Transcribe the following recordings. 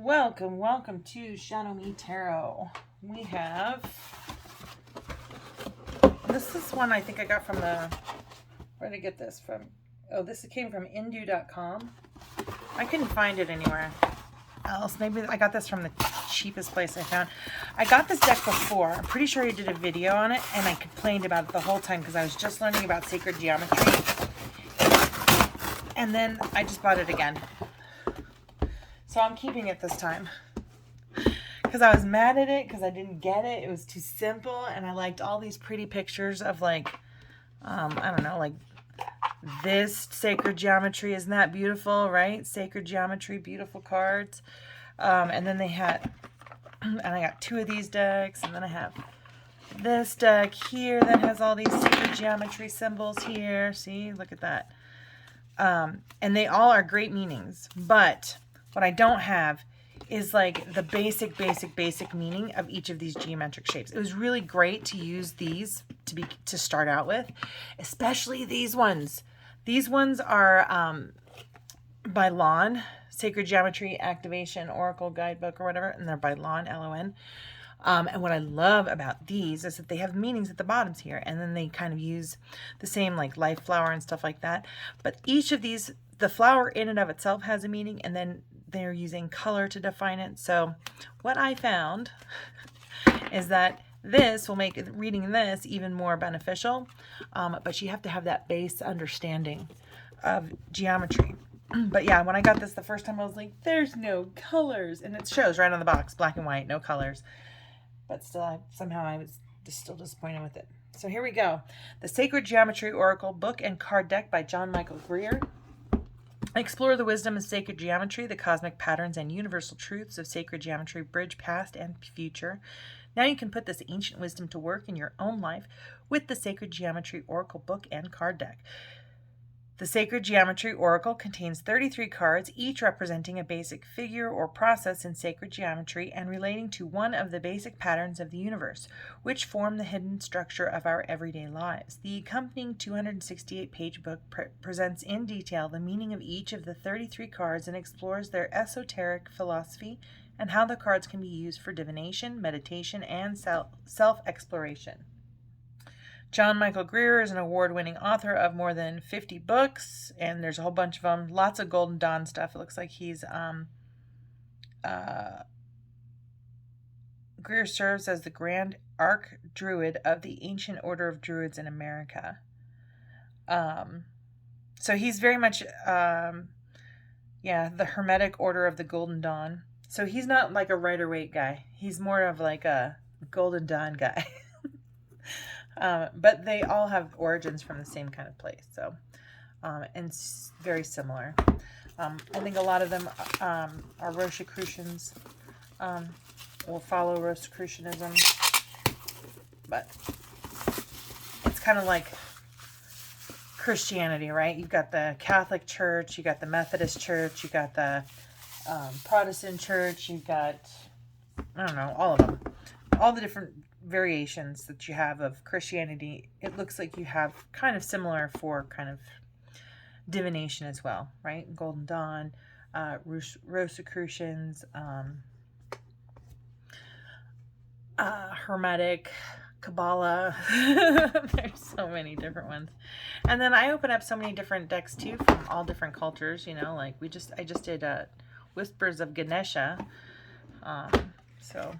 Welcome to ShadowMeTarot. We have, this is one I think I got from where did I get this from? Oh, this came from Indu.com. I couldn't find it anywhere else. Maybe I got this from the cheapest place I found. I got this deck before. I'm pretty sure I did a video on it, and I complained about it the whole time because I was just learning about sacred geometry. And then I just bought it again. So I'm keeping it this time because I was mad at it because I didn't get it. It was too simple, and I liked all these pretty pictures of like, I don't know, like this sacred geometry. Isn't that beautiful, right? Sacred geometry, beautiful cards. And then they had, and I got two of these decks, and then I have this deck here that has all these sacred geometry symbols here. See, look at that. And they all are great meanings, but what I don't have is like the basic meaning of each of these geometric shapes. It was really great to use these to start out with, especially these ones. These ones are by Lon, Sacred Geometry Activation Oracle Guidebook or whatever, and they're by Lon, L-O-N. And what I love about these is that they have meanings at the bottoms here, and then they kind of use the same like life flower and stuff like that. But each of these, the flower in and of itself has a meaning, and then they're using color to define it. So what I found is that this will make reading this even more beneficial, but you have to have that base understanding of geometry. But yeah, when I got this the first time, I was like, there's no colors, and it shows right on the box, black and white, no colors. But still, somehow I was still disappointed with it. So here we go. The Sacred Geometry Oracle Book and Card Deck by John Michael Greer. Explore the wisdom of sacred geometry, the cosmic patterns and universal truths of sacred geometry, bridge past and future. Now you can put this ancient wisdom to work in your own life with the Sacred Geometry Oracle Book and Card Deck. The Sacred Geometry Oracle contains 33 cards, each representing a basic figure or process in sacred geometry and relating to one of the basic patterns of the universe, which form the hidden structure of our everyday lives. The accompanying 268-page book presents in detail the meaning of each of the 33 cards and explores their esoteric philosophy and how the cards can be used for divination, meditation, and self-exploration. John Michael Greer is an award-winning author of more than 50 books, and there's a whole bunch of them. Lots of Golden Dawn stuff. It looks like he's Greer serves as the Grand Archdruid of the Ancient Order of Druids in America. So he's very much the Hermetic Order of the Golden Dawn. So he's not like a Rider-Waite guy. He's more of like a Golden Dawn guy. But they all have origins from the same kind of place, so and very similar. I think a lot of them are Rosicrucians, will follow Rosicrucianism, but it's kind of like Christianity, right? You've got the Catholic Church, you got the Methodist Church, you got the Protestant Church, you've got, I don't know, all of them, all the different variations that you have of Christianity. It looks like you have kind of similar for kind of divination as well, right? Golden Dawn, Rosicrucians, Hermetic, Kabbalah. There's so many different ones. And then I open up so many different decks too from all different cultures, you know, like I just did Whispers of Ganesha. So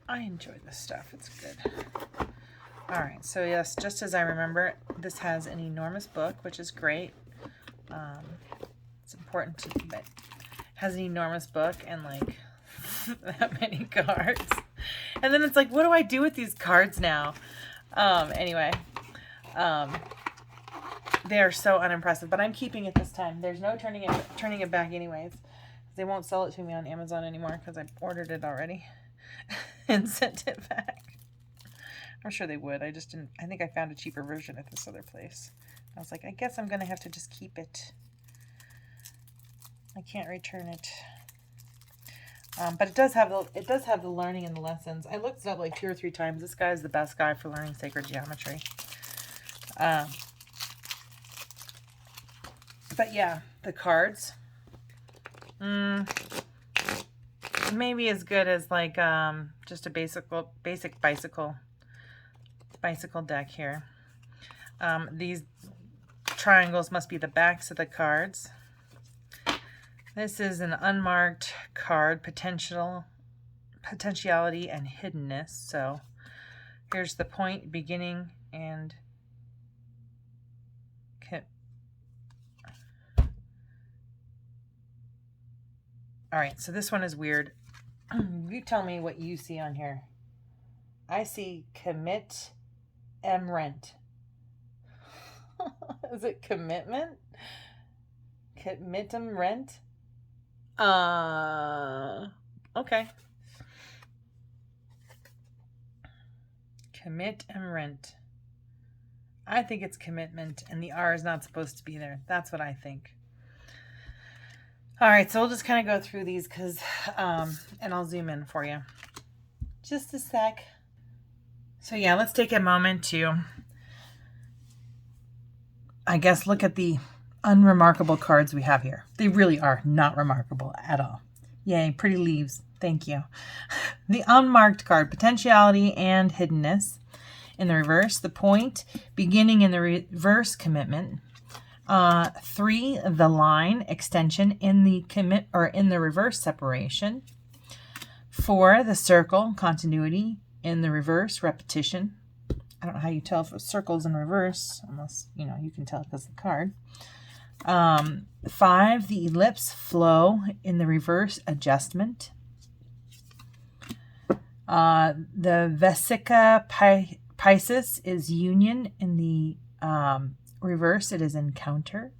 I enjoy this stuff. It's good. All right. So yes, just as I remember, this has an enormous book, which is great. It's important to that it has an enormous book and like that many cards. And then it's like, what do I do with these cards now? Anyway, they are so unimpressive, but I'm keeping it this time. There's no turning it back anyways. They won't sell it to me on Amazon anymore because I ordered it already. And sent it back. I'm sure they would. I just didn't. I think I found a cheaper version at this other place. I was like, I guess I'm gonna have to just keep it. I can't return it. But it does have the learning and the lessons. I looked it up like 2 or 3 times. This guy is the best guy for learning sacred geometry. But yeah, the cards. maybe as good as like just a basic bicycle deck here. These triangles must be the backs of the cards. This is an unmarked card, potentiality and hiddenness. So here's the point, beginning, and all right, so this one is weird. You tell me what you see on here. I see commit and rent. Is it commitment? Committum rent? Okay. Commit and rent. I think it's commitment, and the R is not supposed to be there. That's what I think. All right, so we'll just kind of go through these and I'll zoom in for you. Just a sec. So yeah, let's take a moment to, I guess, look at the unremarkable cards we have here. They really are not remarkable at all. Yay, pretty leaves. Thank you. The unmarked card, potentiality and hiddenness. In the reverse, the point, beginning in the reverse, commitment. 3, the line, extension in the in the reverse, separation. 4, the circle, continuity in the reverse, repetition. I don't know how you tell if a circle's in reverse, unless, you can tell because of the card. 5, the ellipse, flow in the reverse, adjustment. The Vesica Pisces is union in the reverse, it is encounter.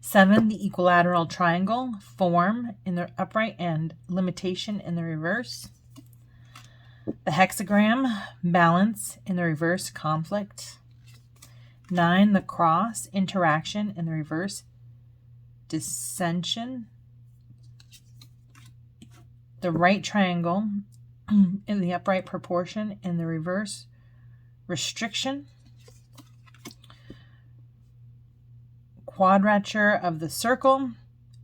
7, the equilateral triangle, form in the upright and limitation in the reverse. The hexagram, balance in the reverse, conflict. 9, the cross, interaction in the reverse, dissension. The right triangle in the upright, proportion in the reverse, restriction. Quadrature of the circle,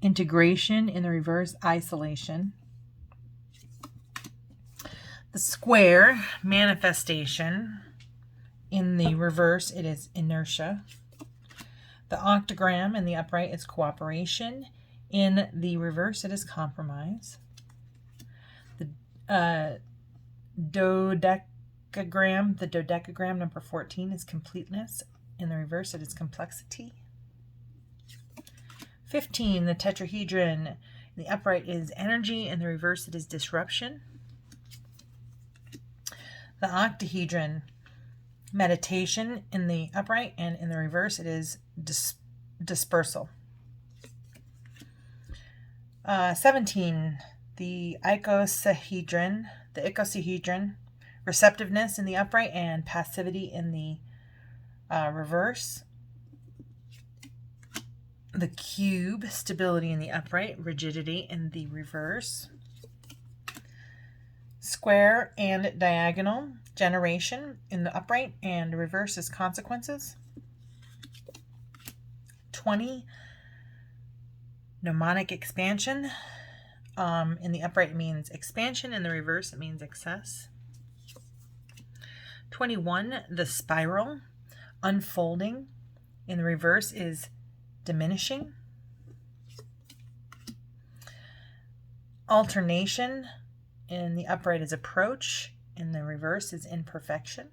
integration in the reverse, isolation. The square, manifestation. In the reverse, it is inertia. The octagram in the upright is cooperation. In the reverse, it is compromise. The dodecagram number 14 is completeness. In the reverse, it is complexity. 15, the tetrahedron in the upright is energy. In the reverse, it is disruption. The octahedron, meditation in the upright, and in the reverse, it is dispersal. 17, the icosahedron, receptiveness in the upright and passivity in the reverse. The cube, stability in the upright, rigidity in the reverse. Square and diagonal, generation in the upright and reverse is consequences. 20, mnemonic expansion. In the upright it means expansion, in the reverse it means excess. 21, the spiral, unfolding. In the reverse is diminishing. Alternation, in the upright is approach, in the reverse is imperfection.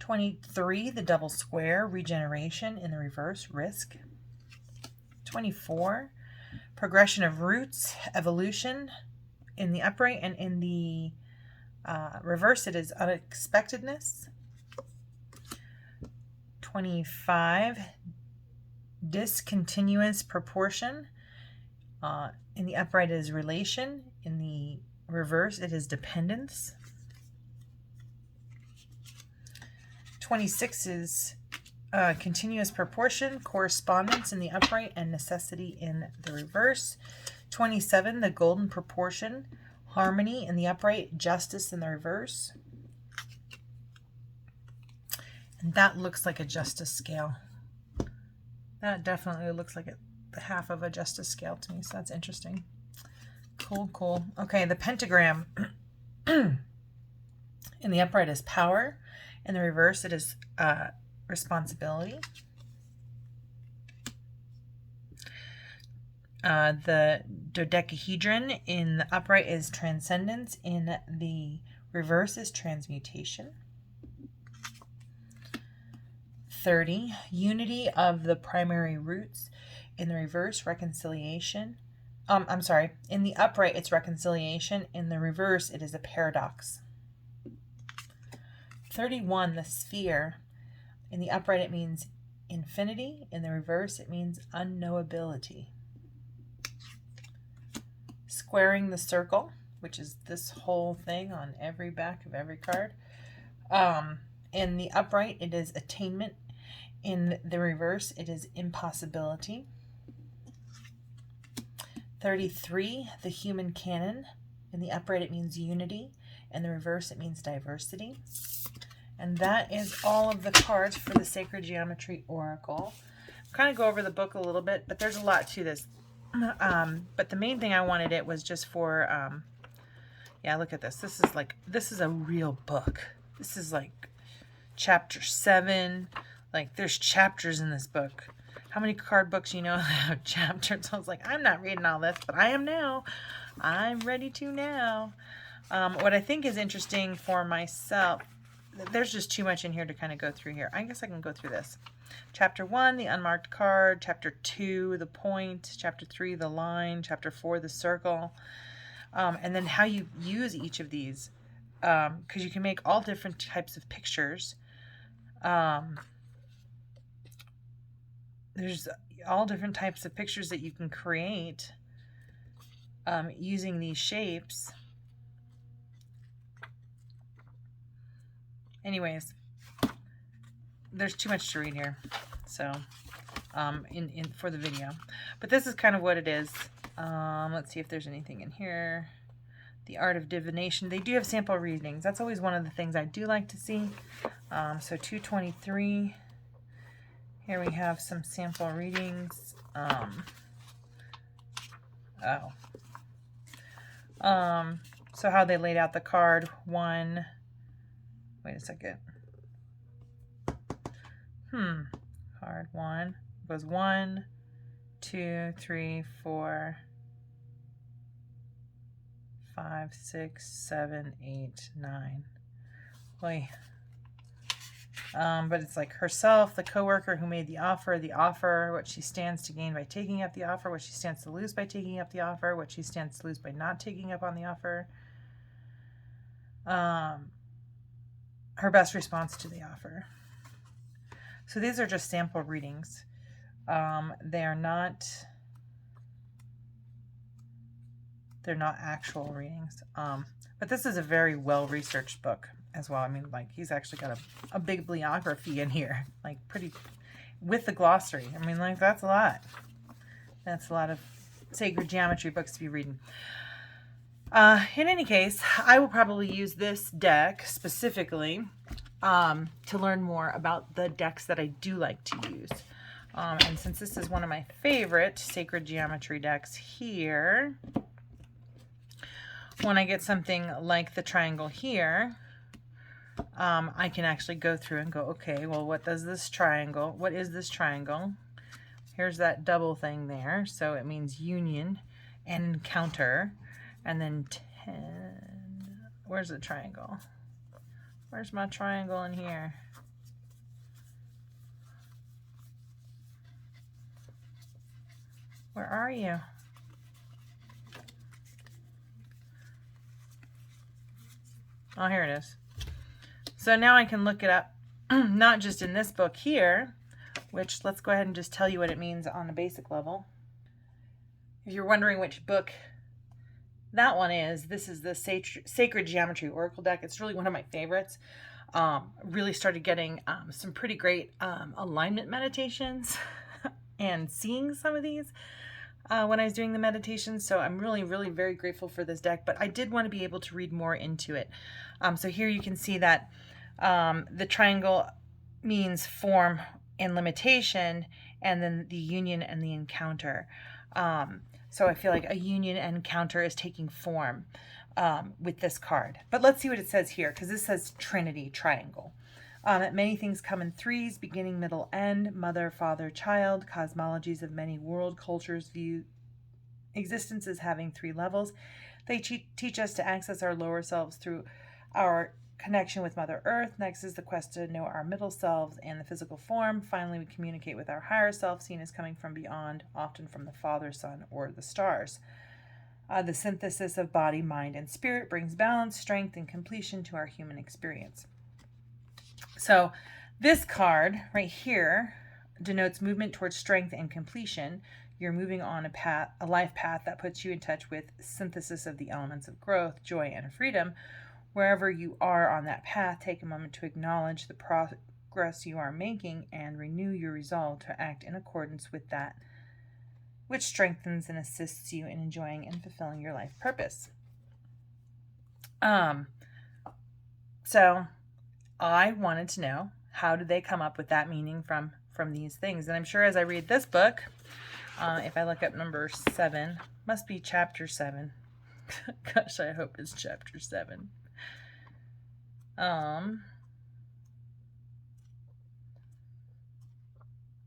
23, the double square, regeneration, in the reverse, risk. 24, progression of roots, evolution, in the upright, and in the reverse it is unexpectedness. 25, discontinuous proportion, in the upright is relation, in the reverse it is dependence. 26 is continuous proportion, correspondence in the upright and necessity in the reverse. 27, the golden proportion, harmony in the upright, justice in the reverse. And that looks like a justice scale. That definitely looks like it. the half of a justice scale to me, so that's interesting. Cool, cool. Okay, the pentagram in the upright is power. In the reverse, it is responsibility. The dodecahedron in the upright is transcendence. In the reverse is transmutation. 30, unity of the primary roots. In the reverse, reconciliation. I'm sorry, in the upright, it's reconciliation. In the reverse, it is a paradox. 31, the sphere. In the upright, it means infinity. In the reverse, it means unknowability. Squaring the circle, which is this whole thing on every back of every card. In the upright, it is attainment. In the reverse, it is impossibility. 33, the human canon. In the upright, it means unity. In the reverse, it means diversity. And that is all of the cards for the Sacred Geometry Oracle. I'm kind of go over the book a little bit, but there's a lot to this. But the main thing I wanted it was just for, yeah, look at this. This is a real book. This is like chapter 7. Like, there's chapters in this book. How many card books you know have chapters? I was like, I'm not reading all this, but I am now. I'm ready to now. What I think is interesting for myself, there's just too much in here to kind of go through here. I guess I can go through this. Chapter 1, the unmarked card. Chapter 2, the point. Chapter 3, the line. Chapter 4, the circle. And then how you use each of these. Because you can make all different types of pictures. There's all different types of pictures that you can create using these shapes. Anyways, there's too much to read here, so for the video. But this is kind of what it is. Let's see if there's anything in here. The Art of Divination. They do have sample readings. That's always one of the things I do like to see. So 223. Here we have some sample readings. So how they laid out the card. One. Wait a second. Card 1 goes 1, 2, 3, 4, 5, 6, 7, 8, 9. Boy. But it's like herself, the coworker who made the offer, what she stands to gain by taking up the offer, what she stands to lose by taking up the offer, what she stands to lose by not taking up on the offer. Her best response to the offer. So these are just sample readings. They're not actual readings. But this is a very well-researched book as well. I mean, like, he's actually got a big bibliography in here, like pretty, with the glossary. I mean, like, that's a lot. That's a lot of sacred geometry books to be reading. In any case, I will probably use this deck specifically to learn more about the decks that I do like to use. And since this is one of my favorite sacred geometry decks here, when I get something like the triangle here, I can actually go through and go, okay, well, what is this triangle? Here's that double thing there. So it means union and encounter. And then 10. Where's the triangle? Where's my triangle in here? Where are you? Oh, here it is. So now I can look it up, not just in this book here, which let's go ahead and just tell you what it means on a basic level. If you're wondering which book that one is, this is the Sacred Geometry Oracle deck. It's really one of my favorites. Really started getting some pretty great alignment meditations and seeing some of these when I was doing the meditations. So I'm really, really very grateful for this deck, but I did want to be able to read more into it. So here you can see that the triangle means form and limitation, and then the union and the encounter. So I feel like a union and encounter is taking form with this card. But let's see what it says here, because this says Trinity, triangle. Many things come in threes, beginning, middle, end, mother, father, child. Cosmologies of many world cultures view existence as having three levels. They teach us to access our lower selves through our connection with Mother Earth. Next is the quest to know our middle selves and the physical form. Finally, we communicate with our higher self, seen as coming from beyond, often from the Father, Son, or the stars. The synthesis of body, mind, and spirit brings balance, strength, and completion to our human experience. So this card right here denotes movement towards strength and completion. You're moving on a life path that puts you in touch with synthesis of the elements of growth, joy, and freedom. Wherever you are on that path, take a moment to acknowledge the progress you are making and renew your resolve to act in accordance with that, which strengthens and assists you in enjoying and fulfilling your life purpose. So I wanted to know, how did they come up with that meaning from these things? And I'm sure as I read this book, if I look up number 7, must be chapter 7. Gosh, I hope it's chapter 7.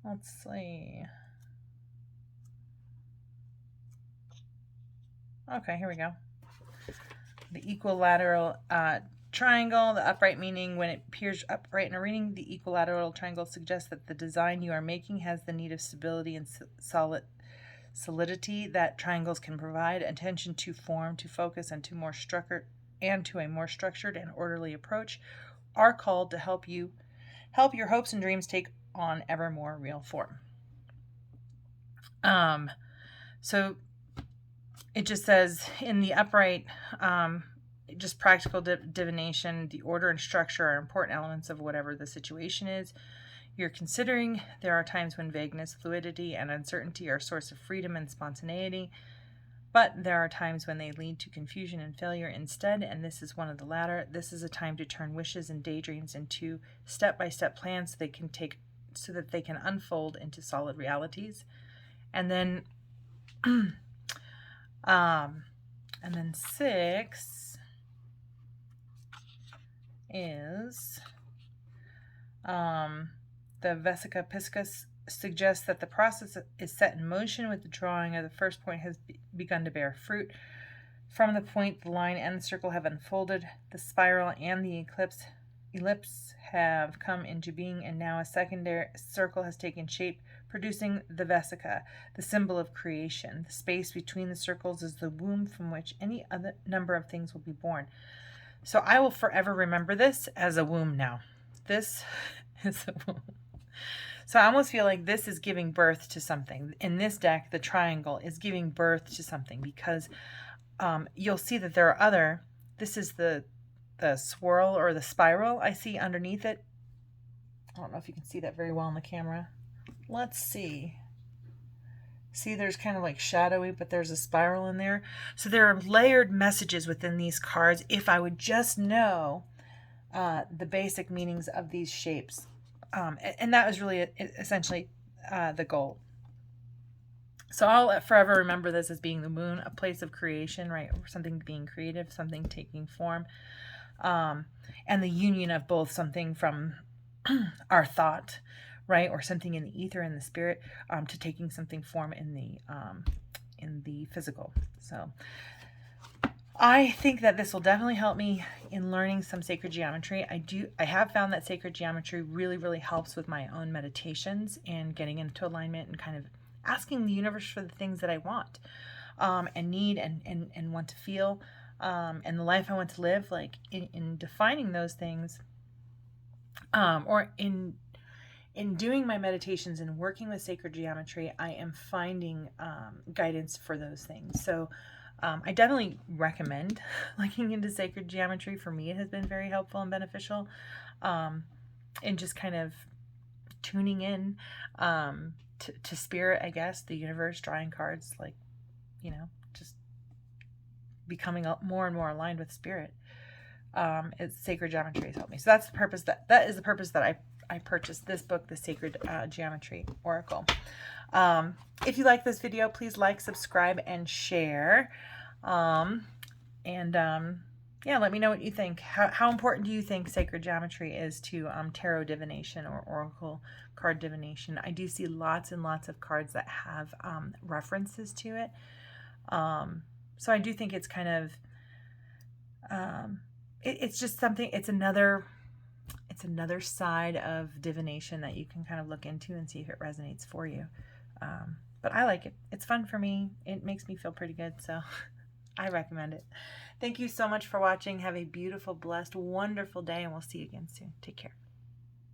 Let's see. Okay, here we go. The equilateral triangle, the upright meaning, when it appears upright in a reading, the equilateral triangle suggests that the design you are making has the need of stability and solidity that triangles can provide. Attention to form, to focus, and to a more structured and orderly approach are called to help your hopes and dreams take on ever more real form. So it just says in the upright, just practical divination, the order and structure are important elements of whatever the situation is you're considering. There are times when vagueness, fluidity, and uncertainty are a source of freedom and spontaneity, but there are times when they lead to confusion and failure instead, and this is one of the latter. This is a time to turn wishes and daydreams into step-by-step plans so that they can unfold into solid realities. And then 6 is the Vesica Piscis suggests that the process is set in motion with the drawing of the first point has begun to bear fruit. From the point, the line and the circle have unfolded. The spiral and the ellipse have come into being, and now a secondary circle has taken shape, producing the Vesica, the symbol of creation. The space between the circles is the womb from which any other number of things will be born. So I will forever remember this as a womb now. This is a womb. So I almost feel like this is giving birth to something. In this deck, the triangle is giving birth to something, because you'll see that there are this is the swirl or the spiral I see underneath it. I don't know if you can see that very well on the camera. Let's see. See, there's kind of like shadowy, but there's a spiral in there. So there are layered messages within these cards if I would just know the basic meanings of these shapes. And that was really essentially the goal. So I'll forever remember this as being the moon, a place of creation, right? Something being creative, something taking form. And the union of both something from our thought, right? Or something in the ether, in the spirit, to taking something form in the physical. So I think that this will definitely help me in learning some sacred geometry. I have found that sacred geometry really, really helps with my own meditations and getting into alignment and kind of asking the universe for the things that I want and need and want to feel and the life I want to live. Like in defining those things, or in doing my meditations and working with sacred geometry, I am finding guidance for those things. So I definitely recommend looking into sacred geometry. For me, it has been very helpful and beneficial in just kind of tuning in to spirit, I guess, the universe, drawing cards, like, just becoming more and more aligned with spirit. It's sacred geometry has helped me. So that's the purpose that is the purpose that I purchased this book, The Sacred Geometry Oracle. If you like this video, please like, subscribe, and share. Yeah, let me know what you think. How important do you think sacred geometry is to tarot divination or oracle card divination? I do see lots and lots of cards that have references to it. So I do think it's kind of, it's just something, it's another side of divination that you can kind of look into and see if it resonates for you. But I like it. It's fun for me. It makes me feel pretty good. So I recommend it. Thank you so much for watching. Have a beautiful, blessed, wonderful day, and we'll see you again soon. Take care.